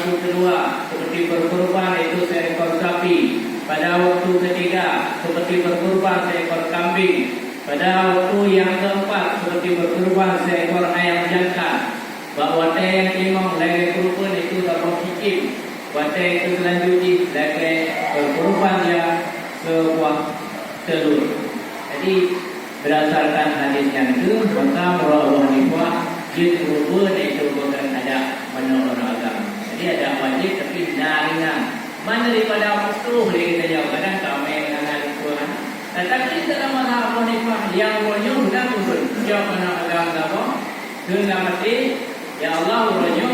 waktu kedua seperti berkorban itu seekor sapi. Pada waktu ketiga seperti berkorban seekor kambing. Pada waktu yang keempat seperti berkorban seekor ayam jantan. Bahawa yang kelima lagi korban itu dapat sikit. Wate itu selanjutnya lagi berkorban yang sebuah telur. Jadi berdasarkan hadis yang itu maka Allah nikmat jin korban itu bukan ada menurut agama. Jadi ada wajib tapi ringan. Mana daripada usul kita jawab kadang kami dengan Tuhan. Tetapi dalam mazhab Hanifah yang wajib dan usul jawab mana agama apa? Dengan mati ya Allah wajib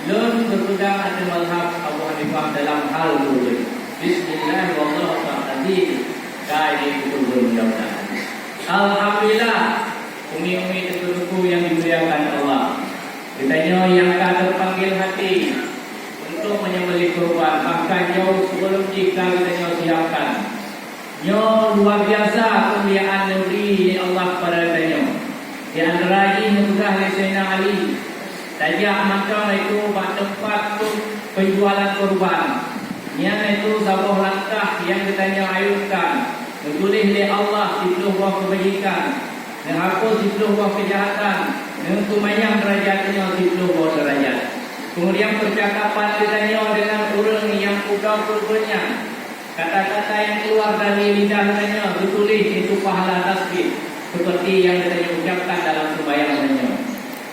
lun berpegang atas mazhab Abu Hanifah dalam hal usul. Bismillah wallahu ta'ala kaya itu mudah-mudahan. Alhamdulillah umi-umi tuku yang dimuliakan Allah. Kitanya yang tak terpanggil hati untuk menyembelih kurban, bahkan jauh sebelum kita siapkan. Nyo luar biasa kemuliaan negeri Allah pada kitanya. Di antara ini mudah Sayyidina Ali. Tajak macam itu tempat penjualan kurban. Yang itu sebuah langkah yang kitanya ayunkan. Menulis oleh Allah 10 buah kebajikan, menghapus 10 buah kejahatan, mengumpulkan derajatnya 10 buah derajat. Kemudian percakapan kitanya dengan orang yang udah kurbannya, kata-kata yang keluar dari lidahnya ditulis itu pahala tasbih seperti yang kitanya ucapkan dalam sembahyangnya.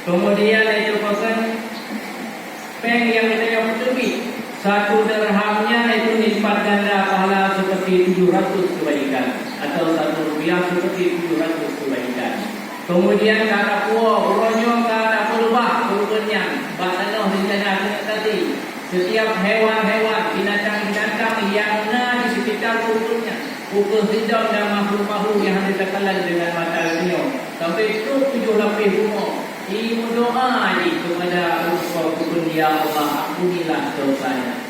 Kemudian itu pesan peng yang kitanya terbit. Satu dirhamnya itu lipat ganda pahala seperti 700 kebaikan atau 1 rupiah seperti 700 kebaikan. Kemudian kata puah, uronyo kata berubah kurbannya. Bahasa rencana tadi setiap hewan-hewan binatang-binatang yang ada di sekitar kurbannya pukul hidau dan makhluk-makhluk yang ditekan dengan mata dunia sampai itu 7 lapis rumah. Ibu doa kepada kurban ya Allah, ampunilah dosanya.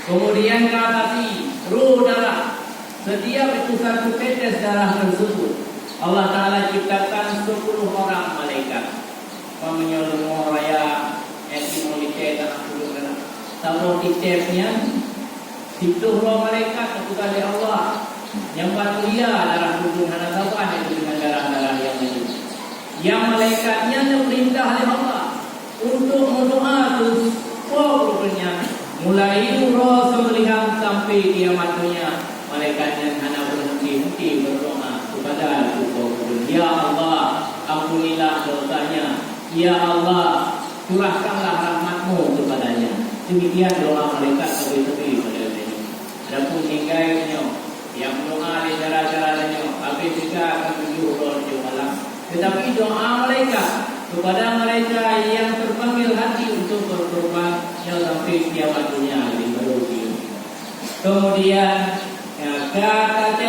Kemudian katasi ruh darah. Setiap itu 1 tetes darah tersebut Allah Ta'ala ciptakan 10 orang malaikat menyelumuh raya etimolike tanah kurban. Taruh di tapnya 10 orang malaikat kepada Allah yang mulia darah kurban hanasawan itu dengan darah-darah yang lain. Yang malaikatnya diperintah oleh Allah untuk mendoa terus kurbannya mulai roh sembelihan sampai kiamatnya. Malaikatnya hanya berhenti berdoa kepada kurban. Ya Allah, ampunilah dosanya. Ya Allah, curahkanlah rahmatmu kepadanya. Demikian doa malaikat tepi-tepi pada ini. Adapun tinggalnya yang doa di cara-caranya habis juga akan tujuh roh di malam. Tetapi doa malaikat kepada mereka yang terpanggil hati untuk berkorban yang sampai kiamat dunia di baru. Kemudian kata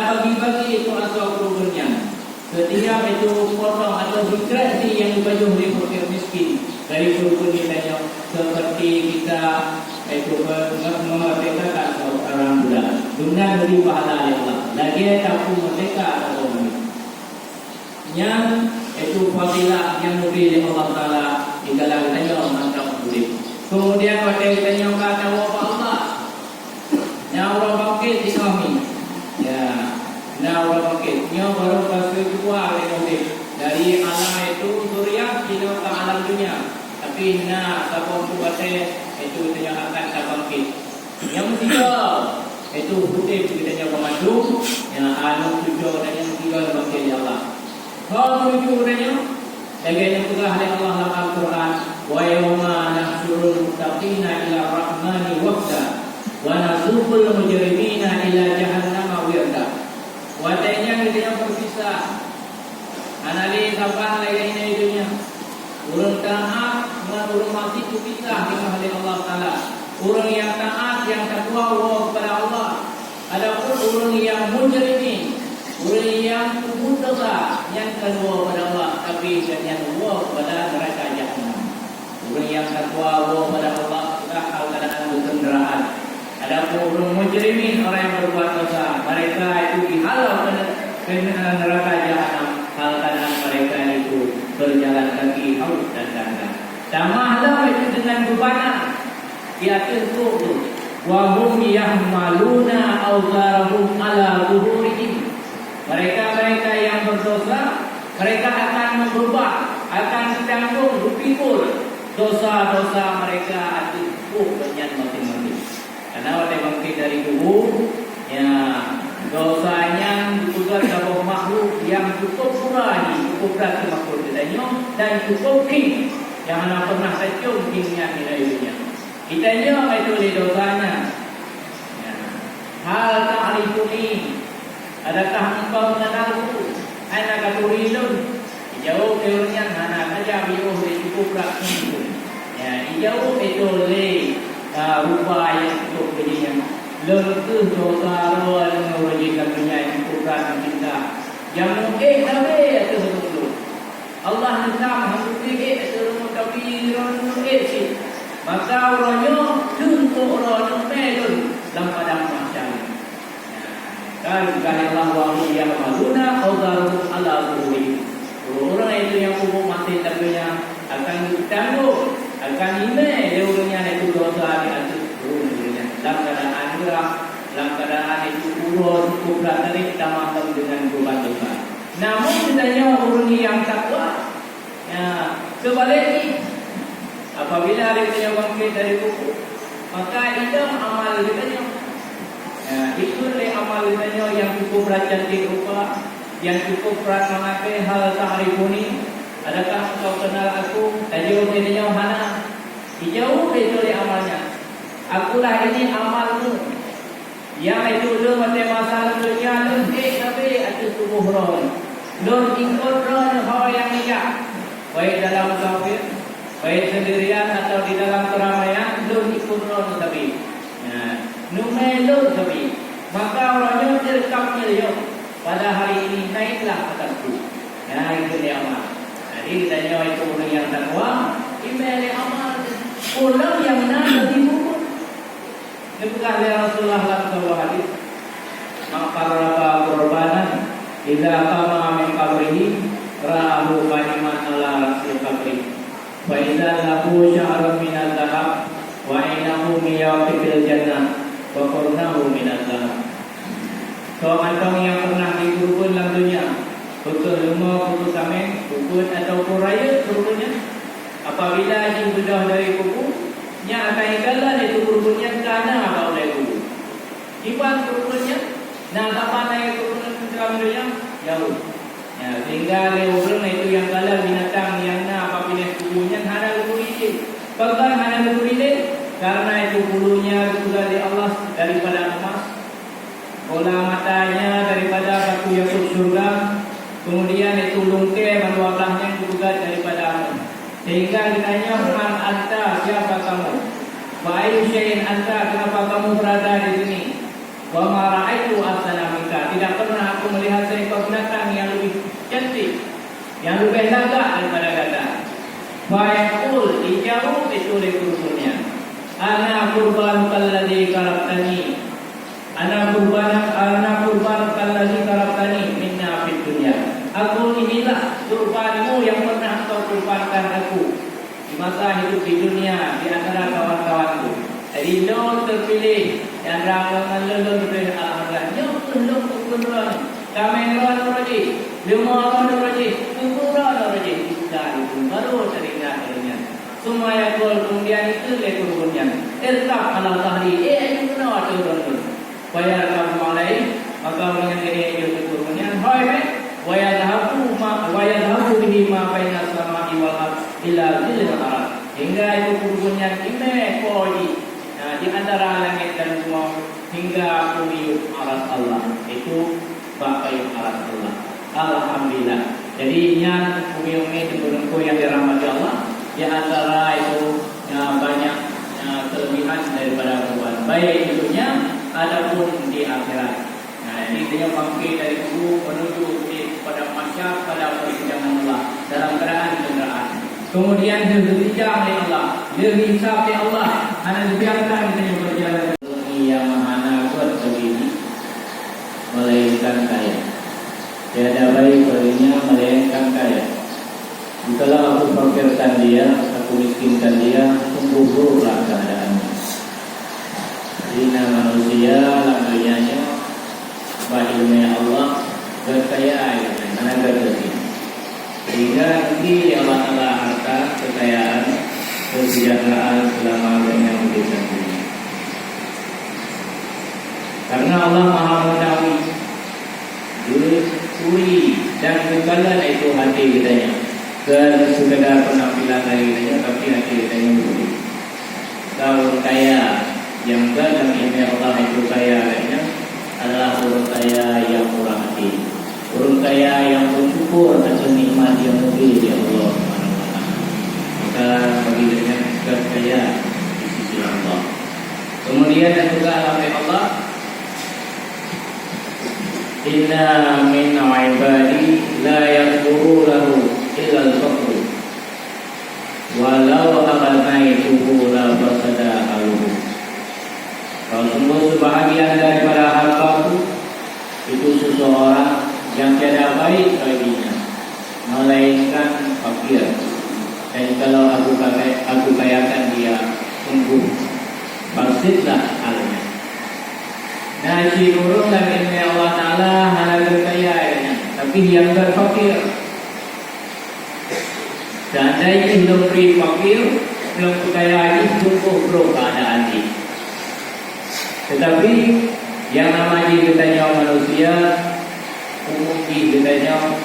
bagi-bagi itu asal kurbannya. Setiap itu potong atau dikresi yang dibaju oleh fakir miskin dari kurban kita seperti kita itu memerdekakan seorang budak. Dengan beri pahala oleh Allah. Lagi tak merdeka atau yang itu fadilah yang diberi oleh Allah Taala di dalam tanya mantap hidup. Kemudian pada tanya kata Allah, yang orang bangkit di kami, ya, yang orang bangkit, yang baru pasal keluar dari alam itu surya kita ke alam dunia. Tapi siapa kuatnya itu tanya akan tak bangkit. Yang ketiga itu putih kita tanya pemandu, yang anu tujuh dan yang ketiga bangkit ya Allah. Kalau menuju kepadanya, yang telah oleh Allah dalam Al-Quran, wa yawma nahsyurul muttaqina ila rahmani wafda wa nasuqul mujrimina ila jahannama wirda. Watanya kita yang berpisah. Analis apa lagi ini dunia. Urang taat dengan urang masih berpisah dengan Allah Taala. Urang yang taat yang takwa kepada Allah. Adapun urang yang mujrimin, orang yang berdosa yang kedua pada Allah tapi yang kedua pada neraka jahanam. Orang yang takwa pada Allah sudah hal keadaan berkendaraan. Adapun orang mujrimin, orang yang berbuat dosa, mereka itu dihalau ke neraka jahanam. Hal keadaan mereka itu berjalan kaki haus dan dahaga. Tambahlah itu dengan bebanan di atas tu. Wa hum yahmaluna awzarahum ala zuhurihim. Mereka yang berdosa, mereka akan membeban, akan ditanggung, dipikul dosa-dosa mereka atas benyan masing-masing. Karena ada bangkit dari kubur, ya dosanya juga sebuah makhluk yang cukup murah, cukup berat makhluk ditanya dan cukup king. Jangan pernah tercium kingnya nilainya. Ditanya itu oleh dosanya. Ya. Hal ta'rifuni, adakah engkau mengenalku? Ana katurilun. Jauh teorinya hana saja biuh cukup berat itu. Ya, jauh itu oleh rupa yang cukup jadinya. Lentuh dosa roh mengurujikan dunia yang cukup berat kita. Yang mungkin sampai itu betul. Allah nak mengurujikan itu tapi orang itu. Maka orangnya untuk orang melun dalam padang mahsyar. Kan Allah wa yang maluna awzaru ala zuhuri. Orang itu yang kubur mati tabinya akan ditanggung, akan ime leurnya itu dosa di atas dunia. Dalam keadaan gerah, dalam keadaan itu cukup berat dari ditambahkan dengan beban dosa. Namun ditanya orang yang takwa, ya sebaliknya apabila dia bangkit dari kubur, maka itu amal ditanya. Ya, itu amal ditanya yang cukup berat cantik rupa, yang cukup berat mengapai hal ta'rifuni. Adakah kau kenal aku? Jawab dia mana? Dijauh itu amalnya. Akulah ini amalmu. Yang itu lu mati masalah dunia lu tapi itu tubuh roh. Lu ikut roh hawa yang nikah. Baik dalam kafir, baik sendirian atau di dalam keramaian, lu ikut roh tapi. Nah, numelu tapi. Maka orangnya direkamnya dia. Pada hari ini naiklah atasku. Nah itu dia amal. Jadi ditanya itu orang yang takwa, email amal. Orang yang nak dibubur. Dikutah oleh Rasulullah SAW hadis. Makarraba korbanan, idza qama min qabrihi ra'ahu qaniman ala rasil qabri. Wa idza lahu sya'run min al-dhahab wa inahu miyaqibil jannah wa qurnahu min al-dhahab. Seorang yang pernah dikubur dalam dunia, pukul 5, pukul samin, pukul atau pukul raya kuburnya. Apabila ia sudah dari kubur, ia akan ikalah dari kuburnya kerana apa oleh kubur. Iban kuburnya, nak apa naik kuburnya dalam dunia jauh. Ya, sehingga leorang itu yang kalah binatang yang nak apabila kuburnya ada kubur ini. Bahkan ada kubur ini karena itu bulunya sudah di Allah daripada emas. Bola matanya daripada batu yang surga, kemudian itu lungke berwabahnya juga daripada amun. Sehingga ditanya man anta, siapa kamu? Wa ayu syai'in anta, kenapa kamu berada di sini? Wa ma ra'aitu ahsana minka, tidak pernah aku melihat seekor binatang yang lebih cantik, yang lebih lagak daripada gada. Wa yaqul, dijawab itu oleh gurunya. Ana qurban kalladzi karabtani. Anak kurban kalladzi karabtani minna fid dunya. Aku inilah kurbanmu yang pernah kau kurbankan aku di masa hidup di dunia di antara kawan-kawanku. Jadi lo terpilih yang ramai lelong dari alhamdulillah. Yo kurban kami orang roji, lima orang roji, kurban roji sudah itu baru teringat kerana. Semua yang kemudian itu le kurbannya. Irkab ala tahri itu benar tu orang. Bayar kamu malai, maka orang yang ini kurbannya. Hai, wayadhabu bihi ma baina samai wal ardh ila zilal arad. Hingga itu kurbannya ime koi di antara langit dan bumi hingga bumi aras Allah. Itu bakai aras Allah. Alhamdulillah. Jadi yang bumi itu yang dirahmati Allah. Di antara itu banyak kelebihan daripada kurban. Baik di dunia adapun di akhirat. Nah, ini dia bangkit dari kubur menuju pada mahsyar pada persidangan Allah dalam keadaan kenderaan. Kemudian dibincang oleh Allah, dihisab oleh Allah, hanya dibiarkan kita berjalan. Yang mahana kuat begini, melainkan kaya. Tiada baik baginya melainkan kaya. Jikalau aku fakirkan dia, aku miskin karunia Allah berkaya dengan berkati. Sehingga nanti Allah Taala harta, kekayaan, kesejahteraan selama dunia menjadi dunia. Karena Allah Maha mengetahui duri dan kekalan itu hati kitanya. Dan sekedar penampilan dari kitanya, tapi hati kitanya duri. Kalau kaya yang dalam ini Allah itu kaya lainnya adalah orang kaya yang murah hati, orang kaya yang bersyukur atas nikmat yang lebih dari Allah SWT. Maka bagi dirinya kaya di sisi Allah. Kemudian dan juga oleh Allah, inna min ibadi la yakfuru lahu illa al-faqr walau aghnaituhu la fasada haluhu. Kalau sungguh sebahagian daripada hartaku itu seseorang yang tiada baik baginya melainkan fakir. Dan kalau aku kayakan dia, sungguh fasidlah halnya. Nasi burung dan ilmu Allah Ta'ala halal berkayanya, tapi yang berfakir. Seandainya belum beri fakir, belum berkaya, sungguh buruk keadaan ini. Tetapi yang namanya kitanya manusia, umum kitanya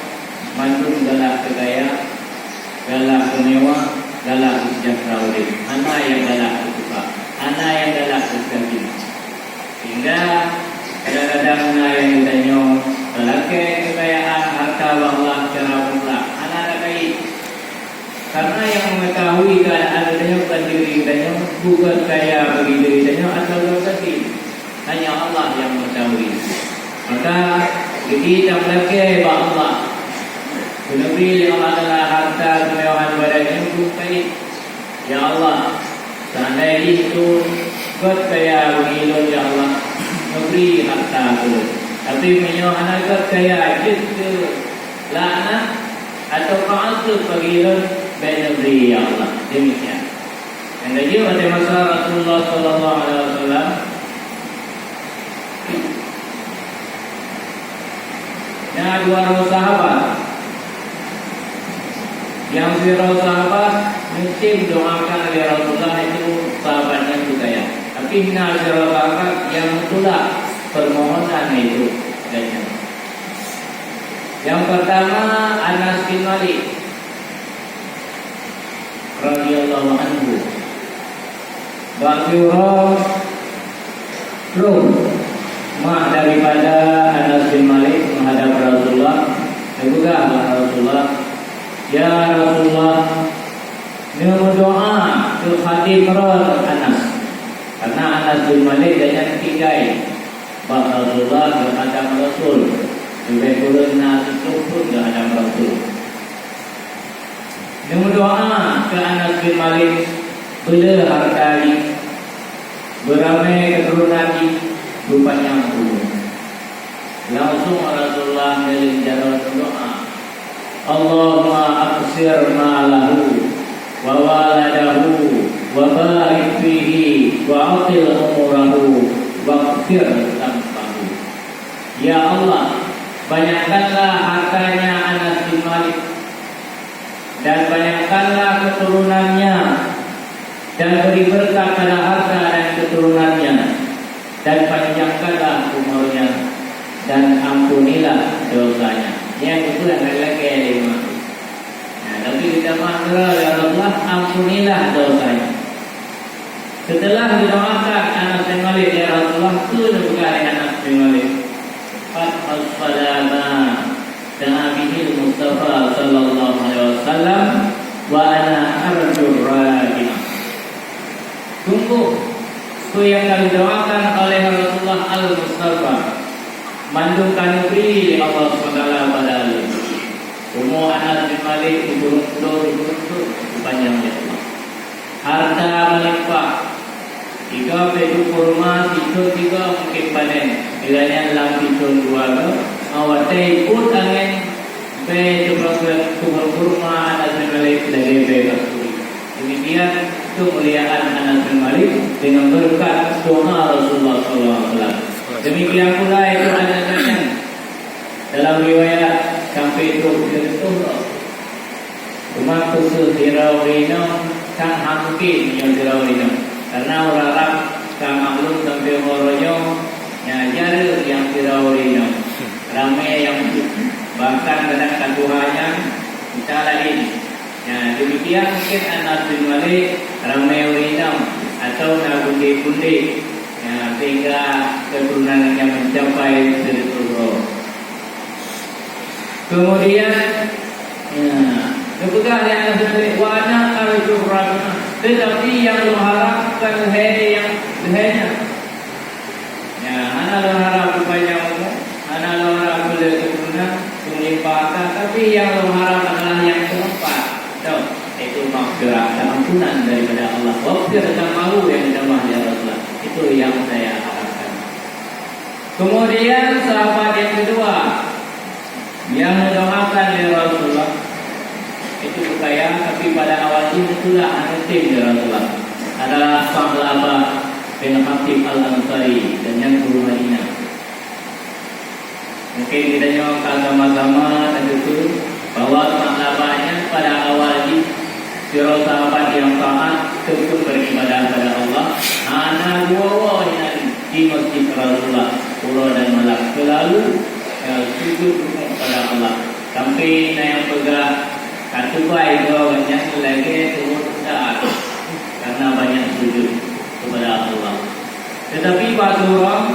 mandung galak kekaya, galak kemewa, galak sejahtera urip. Mana yang galak suka, mana yang galak sekali. Sehingga kadang-kadang mana yang kitanya lelaki kekayaan harta Allah secara mutlak, anak-anak baik. Karena yang mengetahui keadaan kitanya bukan diri kitanya, bukan kaya bagi diri kitanya atau berkati. Hanya Allah yang mengetahui. Maka kita melekeh kepada Allah. Menebih yang Allah adalah harta kemewahan badannya bukan. Ya Allah, seandainya itu buat kaya mengilun ya Allah, memberi harta itu. Tapi menyohan agar kaya itu laknat atau ma'asud mengilun dan memberi ya Allah. Demikian. Yang lagi pada masa Rasulullah SAW, yang dua orang sahabat, yang dua sahabat mesti mendoakan oleh Rasulullah itu sahabatnya juga ya. Tapi dua sahabat yang tolak permohonan itu adanya. Yang pertama Anas bin Malik radhiyallahu anhu. Ba'durah mah daripada Anas bin Malik menghadap Rasulullah, juga Rasulullah, ya Rasulullah, berdoa ke Khadim Anas, karena Anas bin Malik dan tigai bahawa Rasulullah berhadap Rasul, juga turun nasi pun berhadap Rasul. Berdoa ke Anas bin Malik, bela hartali, beramai keturunan rupanya buruk. Langsung Rasulullah melinjar doa, Allahumma aqsir malahu wa waladahu wa barik fihi wa atil umurahu wa qfir tampahu. Ya Allah, banyakkanlah hartanya Anas bin Malik dan banyakkanlah keturunannya dan beri berkah pada harta dan keturunannya, dan panjangkanlah umurnya dan ampunilah dosanya. Yang itu yang lagi lima. Nah, tapi kita mantra ya Allah, ampunilah dosanya. Setelah didoakan Anas bin Malik, ya Rasulullah, itu juga Anas bin Malik. Fathul salama Nabi Mustafa sallallahu alaihi wasallam wa ana arjur rahimah. Tunggu itu yang kami doakan oleh Rasulullah Al-Mustafa, mandungkan negeri Allah SWT pada alim. Umur Anas bin Malik diburung-burung panjangnya Allah. Harta melimpah, 3 pedu kurma, 3 mungkin panen. Bilanya lang 2 ke, awatay ikut angin pedu kurma Anas bin Malik dari bebas. Demikian kemuliaan Anas bin Malik dengan berkat doa Rasulullah SAW. Demikian pula itu adanya sampai tu itu cuma khusus dirawino kan hampir yang dirawino karena orang Arab kan maklum sampai horoyo jari yang dirawino ramai yang bahkan kadang katuhanya kita lain demikian mungkin Anas bin Malik ramai wino atau nabundi-bundi sehingga keturunannya mencapai 1.000 roh. Kemudian kebetulan yang sendiri wana al-jurran, tetapi yang mengharapkan yang lehernya. Anak berharap supaya anak berharap boleh keturunan melimpahkan, tapi yang mengharap adalah yang keempat. Itu maghfirah dan ampunan daripada Allah. Waghfir dan malu yang dijamah ya Rasulullah. Itu yang saya harapkan. Kemudian sahabat yang kedua yang mendoakan ya Rasulullah itu supaya tapi pada awalnya itulah tim ya Rasulullah adalah Sa'labah bin Hatib al-Ansari dan yang guru Madinah. Mungkin kita nyokan sama-sama dan itu bahwa Sa'labahnya pada awalnya siro sahabat yang taat tetap beribadah kepada Allah. Ana dua di masjid Rasulullah Pura dan Malak selalu sujud kepada Allah. Sampai yang pegang katubai itu banyak lagi turun taat karena banyak sujud kepada Allah. Tetapi waktu orang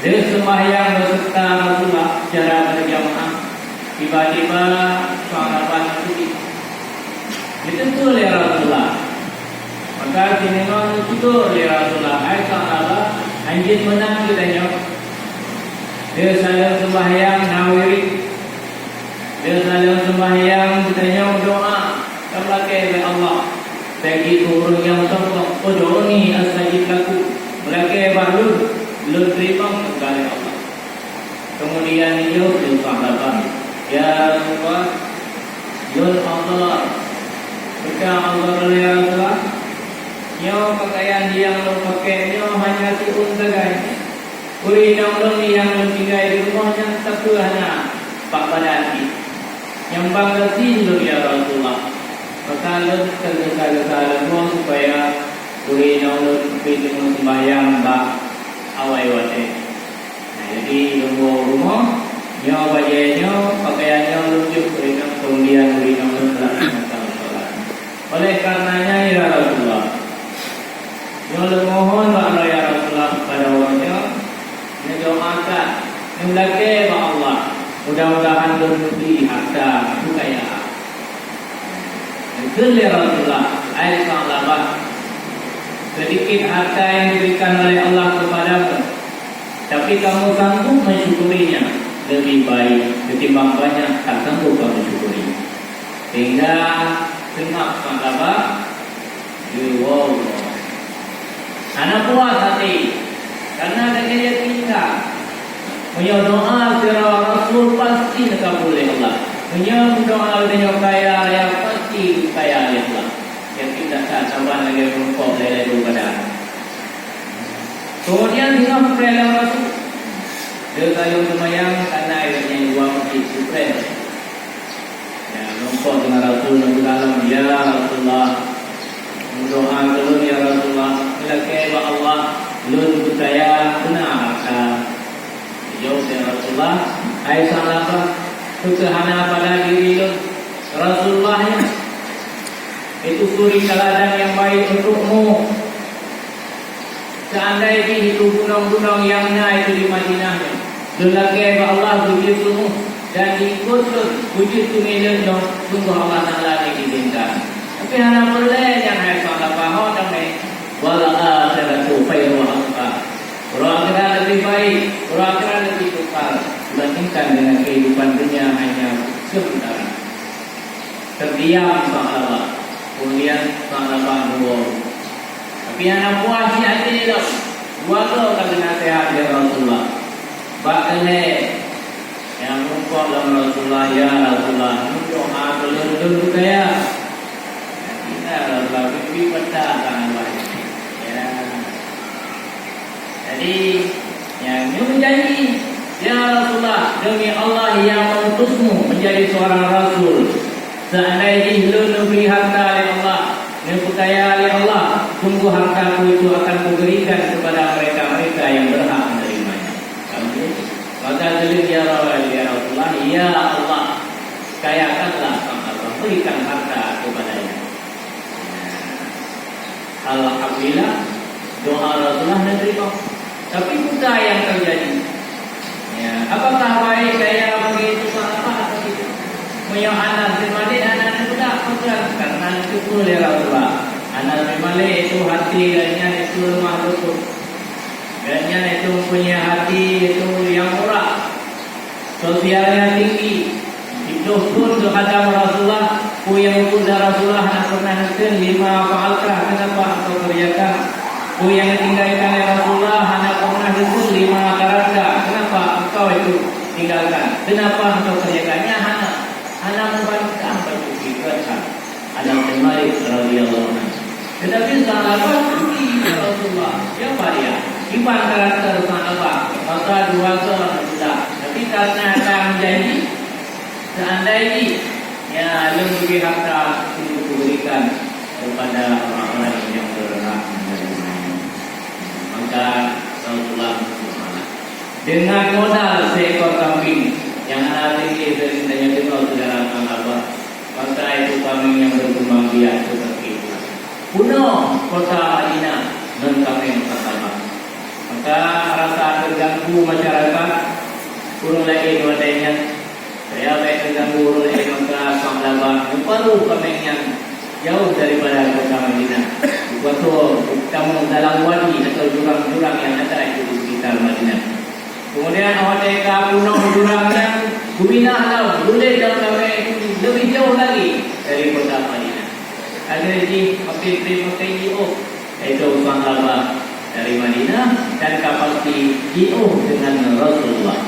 dia sembahyang beserta Rasulullah secara berjamaah, tiba-tiba sahabat itu ditentu oleh Rasulullah. Maka dinengok itu oleh Rasulullah. Hai sahabat, anjing menang kitanya. Dia saling sembahyang nawiri. Dia saling sembahyang kitanya doa. Kepada Allah. Bagi turun yang sombong, ud'uni astajib lakum. Mereka baru belum terima kepada Allah. Kemudian dia sahabat, ya Rasulullah, ya Allah, jika Allah ya Rasulullah, nyo pakaian yang lo pakai nyo hanya tiun sagai. Uri nong yang lo tinggal di rumahnya satu hanya pak badani. Yang bangga lo ya Rasulullah. Maka lo tergesa-gesa lo supaya uri nong lo pilih sembahyang bak awai wate. Jadi rumah nyo bajunya pakaiannya lucu berikan kemudian berikan melaksanakan sholat. Oleh karenanya ya Rasulullah, nyo mohon bahwa ya Rasulullah kepada wanya mendoakan memlaki Allah mudah-mudahan berbudi harta kekayaan. Itu ya Rasulullah ayat sahabat sedikit harta yang diberikan oleh Allah kepadamu, tapi kamu sanggup mensyukurinya lebih baik ketimbang banyak tak sanggup kamu syukuri. Sehingga senang sahabat wow, anak puas hati karena ada keyakinan punya doa secara Rasul pasti dikabul oleh Allah. Punya doa dengan kaya yang pasti kaya oleh Allah. Yang tidak sahabat lagi rumput lele kepada. Kemudian dengan perintah Rasul, dia sayang semayang karena airnya dua masjid Supreme. Ya, rumput dengan Rasul Nabi Dalam, ya Rasulullah, doa dulu ya Rasulullah, melaki Allah, lun percaya benar. Jawab ya Rasulullah, Aisyah apa? Kesehana pada diri lun Rasulullahnya. Itu suri teladan yang baik untukmu. Seandainya itu gunung-gunung yang naik di Madinahnya, lelaki Allah puji semua dan ikut puji sungai sungguh Allah Taala diizinkan. Tapi hanya boleh yang hai salah faham dan wala akhiratu khairu wa abqa. Orang akhirat lebih baik, orang akhirat lebih kekal dibandingkan dengan kehidupan dunia hanya sebentar. Terdiam sahabat, kemudian sahabat dua. Tapi anak puas si hati ni tau. Buat tu kata nasihat ya Rasulullah. Bakale yang rumput dalam Rasulullah ya Rasulullah. Doa belum kaya. Kita Rasulullah pipi pecah tangan banyak. Ya. Jadi yang nyuruh janji ya Rasulullah. demi Allah yang mengutusmu menjadi seorang rasul. Seandainya lu memberi harta oleh Allah, memperkaya oleh Allah, sungguh hartaku itu akan kuberikan kepada mereka-mereka yang berhak menerimanya. Maka beliau ya Rasulullah, ya Allah, kayakanlah Allah, berikan harta kepadanya. Alhamdulillah, doa Rasulullah diterima. Tapi bukan yang terjadi. Ya, apakah baik saya begitu apa atau tidak? Punya anak primalik, anak budak bukan karena itu oleh Rasulullah. Anak primalik itu hati dan itu lemah lembut. Dan itu punya hati itu yang murah, sosialnya tinggi. Itu pun kepada Rasulullah, yang pun Rasulullah nak pernah nasihat lima fa'alkah, kenapa engkau kerjakan? Yang ditinggalkan oleh Rasulullah, anak pernah nasihat lima karakter, kenapa engkau itu tinggalkan? Kenapa engkau kerjakannya? Anak membantah baju dikuatkan. Anak Malik radhiyallahu anhu. Tetapi sahabat pergi Rasulullah, siapa dia? Iman karakter sahabat, maka dua seorang sudah. Tapi karena akan menjadi seandainya ya lebih harta itu diberikan kepada orang-orang yang berhak menerimanya, maka Rasulullah dengan modal seekor kambing yang ada di perintahnya itu saudara sahabat, maka itu kambing yang berkembang biak seperti itu. Kuno kota Madinah dan kambing sahabat. Maka rasa terganggu masyarakat, kurang lagi wadainya. Saya baik terganggu oleh maka sahabat baru kami yang jauh daripada kota Madinah. Waktu kamu dalam wadi atau jurang-jurang yang ada itu di sekitar Madinah. Kemudian mereka puno jurangnya Gubinah tahu boleh dalam kami lebih jauh lagi dari kota Madinah. Ada di pakai itu sahabat dari Madinah dan kapal GO dengan Rasulullah.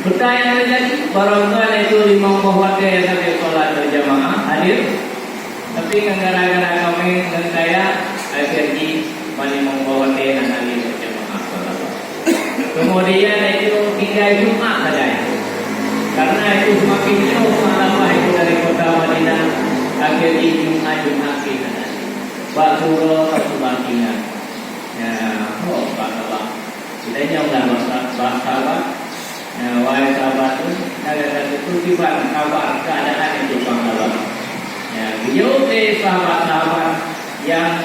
Pertanyaan terjadi, barangkali itu lima waktu yang sampai sholat berjamaah hadir, tapi gara-gara kami dan saya akhirnya lima waktu yang hadir berjamaah sholat. Kemudian itu tinggal Jumat saja, karena itu semakin jauh malam itu dari kota Madinah, akhirnya Jumat kita. Pak Suro Kasubatina. Ya, Pak Sahabat. Kita jauhlah sahabat. Wahai sahabat itu, ada kutipan kabar keadaan itu sahabat. Ya, beliau sahabat-sahabat yang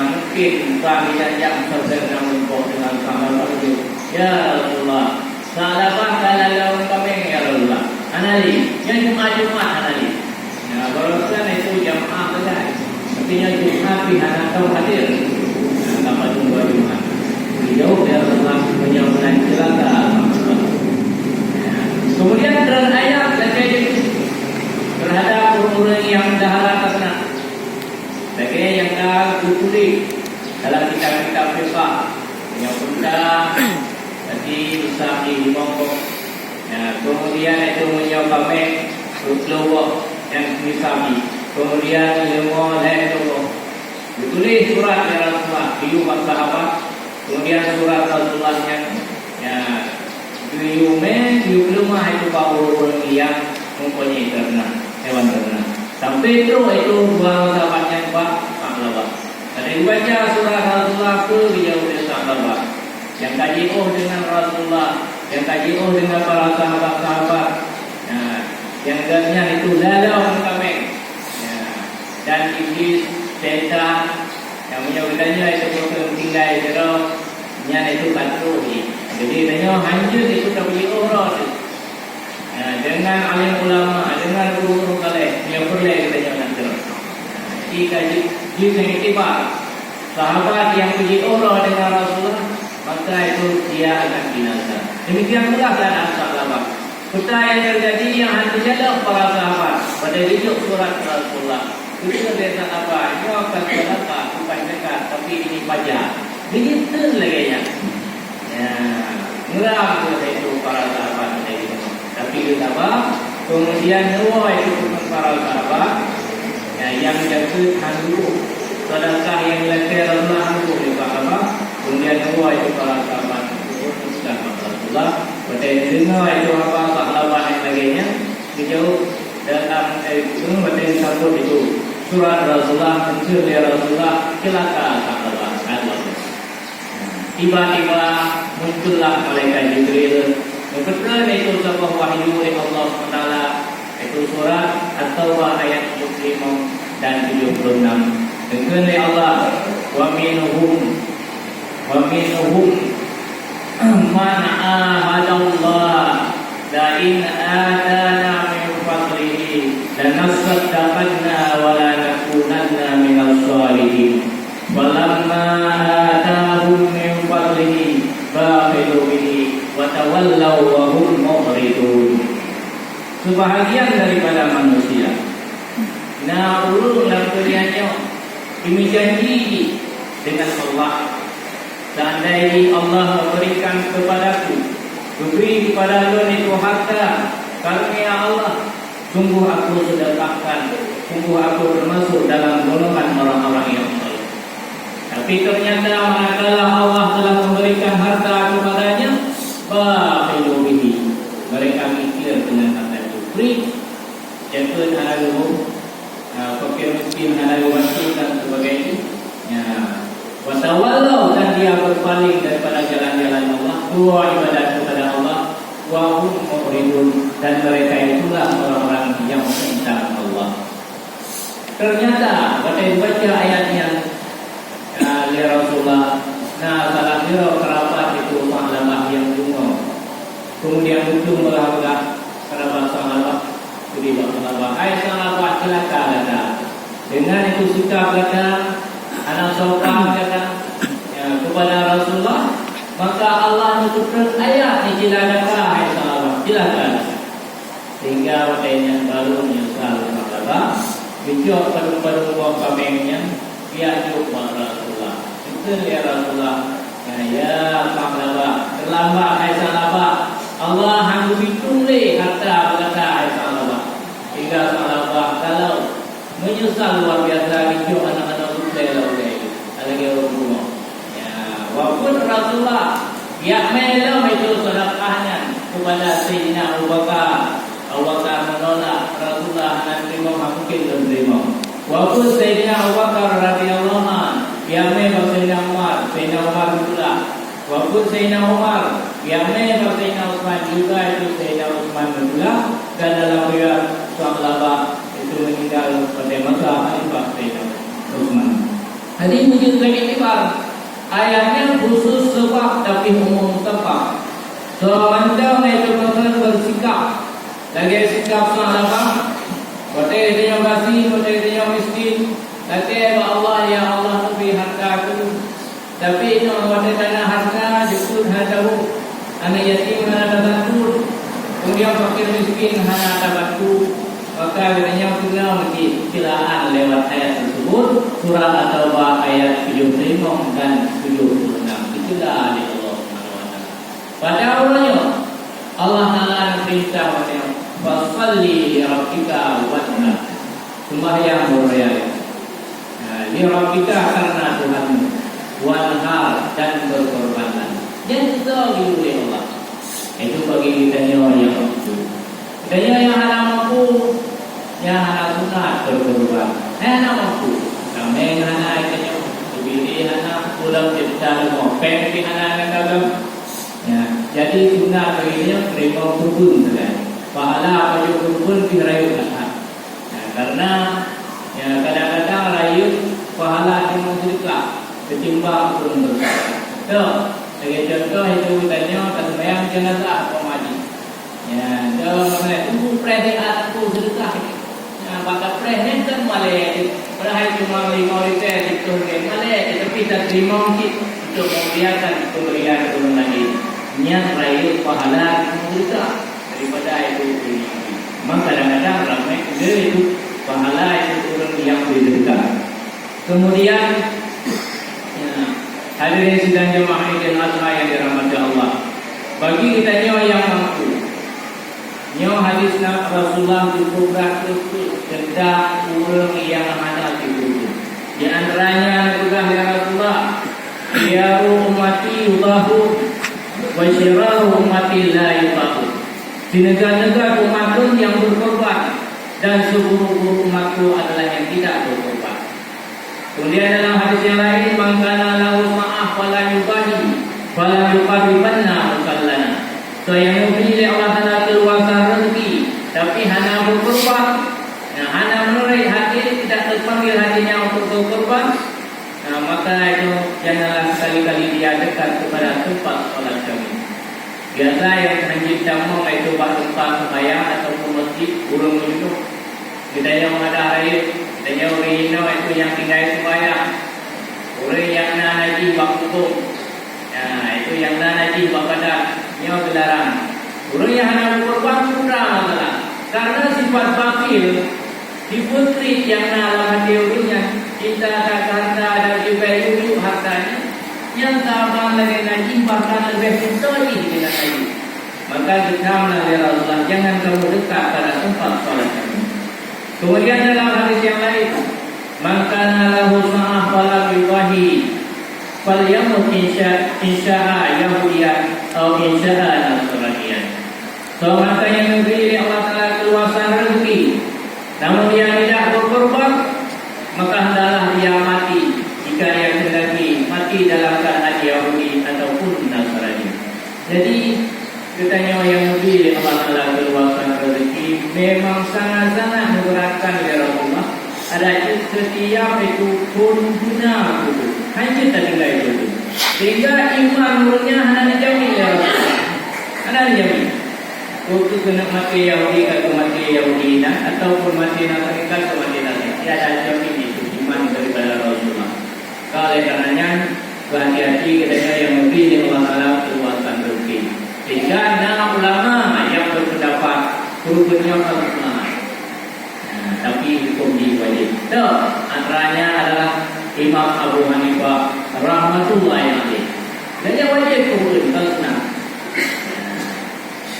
mungkin kami yang terserah untuk dengan sahabat itu. Ya Rasulullah, sahabat kalau kami ya Rasulullah. Anali, yang Jumat anali. Ya, barangkali itu jamaah saja. Artinya Jumat pihak kau hadir. Tanpa tunggu Jumat. Beliau ya Rasulullah menyambut celaka. Kemudian dalam ayat lagi terhadap orang yang dahara terkena, lagi yang dah ditulis dalam kitab-kitab fiqh yang sudah tadi bisa dibongkok. Ya, kemudian itu menyebabkan keluar yang disabi. Kemudian ilmu itu ditulis surat yang Rasulullah diumat sahabat. Kemudian surat Rasulullah yang rumah itu orang yang mempunyai ternak, hewan ternak. Sampai itu dua sahabatnya sahabat. Ada dibaca surah Rasulullah ke beliau sahabat. Yang kaji dengan Rasulullah, yang kaji dengan para sahabat-sahabat. Nah, yang dengannya itu dalam kami. Ya. Dan iblis, setan, yang menyebutnya itu tinggal terus, yang itu patuhi. Jadi tanya hancur itu tak boleh orang. Dengan alim ulama, dengan guru kalian yang boleh kita jangan terus. Jika jika itibar sahabat yang puji Allah dengan Rasulullah, maka itu dia akan binasa. Demikian pula keadaan sahabat. Kita yang terjadi yang hanya adalah para sahabat pada hidup surat Rasulullah. Itu desa apa? Itu akan berkata bukan dekat, tapi ini pajak. Begitu lagi ya. Ngeram itu para sahabat itu. Tapi kita kemudian dua itu para sahabat yang jatuh dulu sedangkan yang lekar Allah dulu di sahabat. Kemudian dua itu para sahabat itu sudah Rasulullah Batin dengar itu apa sahabat yang lainnya dijauh dalam itu batin sambut itu surat Rasulullah mencuri Rasulullah celaka sahabat Allah. Tiba-tiba muncullah malaikat Jibril memberikan itu sebuah wahyu oleh Allah SWT. Itu surat At-Taubah ayat 75 dan 76. Dengan Allah wa minhum man ahadallah la in atana min fadlihi lanasaddaqanna wa la nakunanna minal shalihin walamma atahum min fadlihi bakhilu bihi wa tawallaw wa hum mu'ridun. Sebahagian daripada manusia na ulun dan kaliannya dimijanji dengan Allah. Seandainya Allah memberikan kepadaku, beri kepada kalian itu harta karunia Allah, sungguh aku sedekahkan, sungguh aku termasuk dalam golongan orang-orang yang saleh. Tapi ternyata manakala Allah telah memberikan harta kepadanya, bakhilu bihi, mereka mikir dengan harta itu. Beri, jangan halalu, fakir miskin halalu bantu dan sebagainya. Ya. Watawallau, dan dia berpaling daripada jalan-jalan Allah, dua ibadat kepada Allah, wa hum mu'ridun, dan mereka itulah orang-orang yang menentang Allah. Ternyata pada baca ayatnya ya Rasulullah, nah salah kira kerabat itu sahabat yang dungo, kemudian ujung belah-belah kerabat sahabat, jadi sahabat, sahabat celaka kata, dengan itu sikap kata anak sahabat kata kepada Rasulullah, maka Allah menurunkan ayat ini silakan sahabat, silakan, sehingga waktunya baru menyesal sahabat, bijak pada pamengnya dia jumpa Rasulullah. Itu ya Rasulullah, ya sahabat, terlambat sahabat, Allah hanggu bitulih harta berkata sahabat, sehingga sahabat kalau menyesal luar biasa bijak anak-anak saya lagi rumah. Walaupun Rasulullah yang melom itu sedekahnya kepada Sayyidina Abu Bakar, Abu Bakar menolak, Rasulullah nanti mau mungkin menerima. Walaupun Sayyidina Abu Bakar radhiyallahu anhu yang melom Sayyidina Umar pula. Walaupun Sayyidina Umar yang melom Sayyidina Utsman juga, itu Sayyidina Utsman pula, dan dalam riwayat sahabat itu meninggal pada masa Khalifah Sayyidina Utsman. Hadis menunjukkan itibar. Ayatnya khusus sebab tapi umum sebab. Sementara itu masalah bersikap. Lagi sikap sahabat, kote dia basi, kote dia miskin. Lagi Allah ya Allah lebih harta aku. Tapi itu kote tanah harta jeput hadabu. Anak yatim hana bantu. Kemudian fakir miskin hana bantu. Maka katanya kita mesti silaan lewat ayat tersebut, surah At-Taubah ayat 75 dan 76. Itulah di Allah SWT. Pada awalnya Allah Taala perintah kepada fasalli rabbika wanhar, sembahyang berraya. Li rabbika karena Tuhanmu, wanhar, dan berkorbanlah. Yang kita oleh Allah. Itu bagi kita yang mampu. Kita yang hana mampu, yang hana sunat berkorban. Hana mampu. Kami hana itu bini hana pulang kita mau pengki hana dalam. Ya, jadi sunat baginya terima kurban saja. Pahala apa juga kurban dirayu lah. Karena ya kadang-kadang rayu pahala cuma sedikit ketimbang kurban besar. So, sebagai contoh itu katanya sembahyang jenazah pemadi. Ya, mana tunggu presiden aku sedekah. Ya, maka presiden kan malah perahai cuma 5 liter itu malah tapi tak terima untuk membiarkan pemberian turun lagi. Niat rayu pahala sedekah daripada itu. Maka kadang-kadang ramai itu pahala itu turun yang sedekah. Kemudian hadirin sidang jemaah Idul Adha yang dirahmati Allah. Bagi kita yang mampu, hadis Rasulullah dikubrak itu tentang orang yang hana itu. Di antaranya juga ya Rasulullah, ya ummati Allahu wa syiraru ummati la yuqatu. Di negara-negara umatku yang berkorban dan seluruh umatku adalah yang tidak berkorban. Kemudian dalam hadis yang lain, man kana lahu ma'ah fala yubahi fala yuqaribanna mukallana. So yang memilih Allah Taala keluasan rezeki tapi hanya berkorban, hanya menurai hati, tidak terpanggil hatinya untuk berkorban, maka itu janganlah sekali-kali dia dekat kepada tempat sholat kami. Biasa yang mencipta itu tempat sembahyang ataupun masjid burung duduk. Kita yang ada air, kita yang original itu yang tinggal sembahyang. Orang yang nak haji waktu tu, itu yang nak haji badan, yang dilarang. Orang yang hanya berkorban kurang masalah. Karena sifat fakir, di putri yang nak hati orangnya, kita ada harta dan juga ibu hartanya. Yang tak lagi ngaji bahkan lebih mentoli dengan ngaji. Maka dikatakan oleh Rasulullah, jangan kamu dekat pada tempat sholat kami. Kemudian dalam hadis yang lain, man kana lahu ma'ah fala yuwahi falyamut insya'a yahudiyan atau insya'a nasraniyan. So maka yang memberi Allah Taala keluasan rezeki, namun dia tidak berkorban, maka hendaklah dia mati. Jika yang sedang mati dalam keadaan Yahudi ataupun Nasrani. Jadi katanya yang lebih Allah Taala keluasan rezeki memang sangat-sangat memberatkan ya Rasulullah. Ada setiap itu pun guna itu hanya tertinggal itu. Sehingga iman nurnya hanya dijamin ya Rasulullah. Hanya dijamin. Waktu kena mati Yahudi atau mati Yahudi ataupun mati Nasrani atau mati Nasrani. Tidak ada jamin itu iman daripada Rasulullah. Oleh karenanya berhati-hati katanya yang memberi Allah Taala keluasan rezeki. Sehingga ada ulama yang berpendapat hukumnya ulama, tapi hukum diwajib. So, antaranya adalah Imam Abu Hanifah rahmatullahi alaih. Dan yang wajib hukum senang.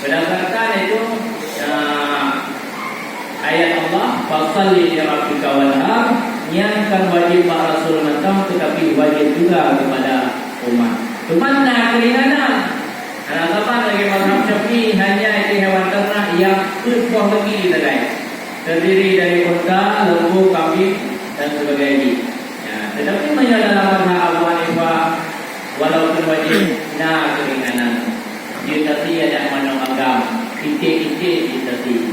Berdasarkan itu ayat Allah, "Fashalli li rabbika wanhar." Yang kan wajib Pak Rasul mentang, tetapi wajib juga kepada umat. Cuma nak keringanan. Kapan lagi mazhab Syafi'i hanya itu hewan ternak yang berkuah lagi guys. Terdiri dari unta, lembu, kambing dan sebagainya. Tetapi dalam mazhab Abu Hanifah walaupun wajib nak keringanan. Dia tadi ada mana agam, titik-titik dia tadi.